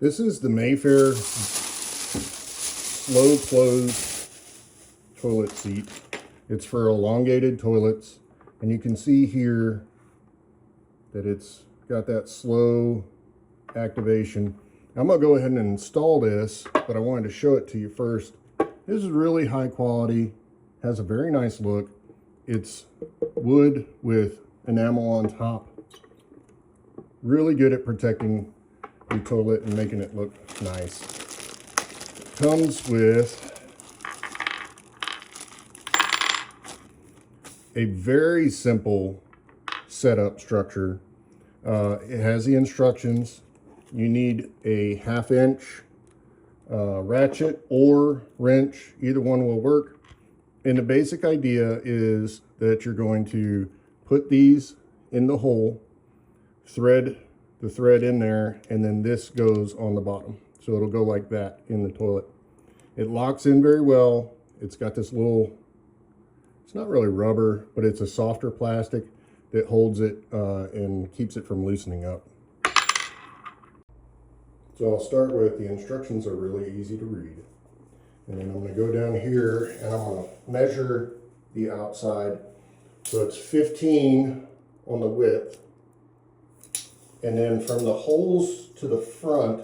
This is the Mayfair slow close toilet seat. It's for elongated toilets, and you can see here that it's got that slow activation. I'm gonna go ahead and install this, but I wanted to show it to you first. This is really high quality, has a very nice look. It's wood with enamel on top. Really good at protecting your toilet and making it look nice. Comes with a very simple setup structure. It has the instructions. You need a 1/2 inch ratchet or wrench. Either one will work. And the basic idea is that you're going to put these in the hole, thread the thread in there, and then this goes on the bottom. So it'll go like that in the toilet. It locks in very well. It's got this little, it's not really rubber, but it's a softer plastic that holds it and keeps it from loosening up. So I'll start with, the instructions are really easy to read. And then I'm going to go down here and I'm going to measure the outside. So it's 15 on the width. And then from the holes to the front,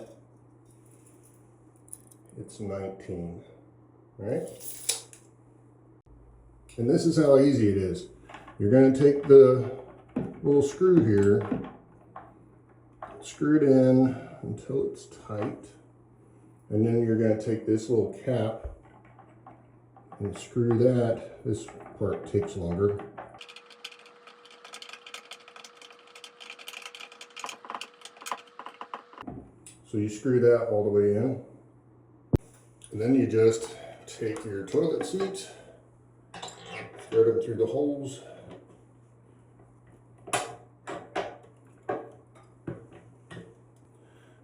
it's 19, right? And this is how easy it is. You're going to take the little screw here, screw it in until it's tight, and then you're going to take this little cap and screw that. This part takes longer. So you screw that all the way in, and then you just take your toilet seat, thread them through the holes.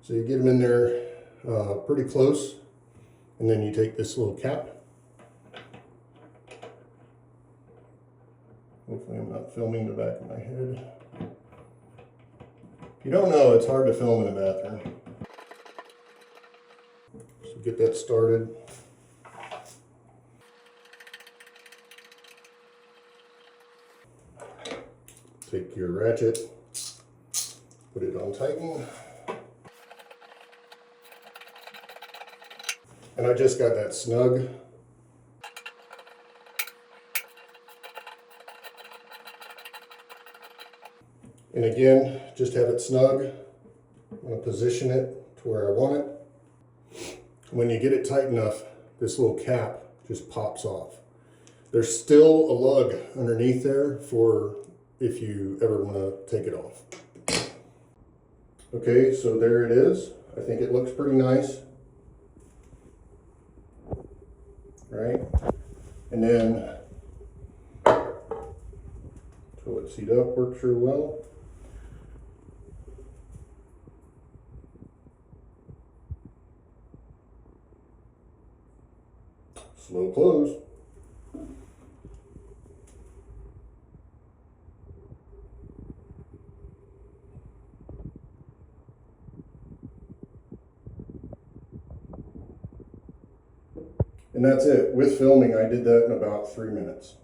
So you get them in there pretty close, and then you take this little cap. Hopefully I'm not filming the back of my head. If you don't know, it's hard to film in the bathroom. So get that started. Take your ratchet, put it on tighten. And I just got that snug. And again, just have it snug. I'm going to position it to where I want it. When you get it tight enough, this little cap just pops off. There's still a lug underneath there for if you ever want to take it off. Okay, so there it is. I think it looks pretty nice. Right? And then toilet seat up works real well. Slow close. And that's it. With filming, I did that in about 3 minutes.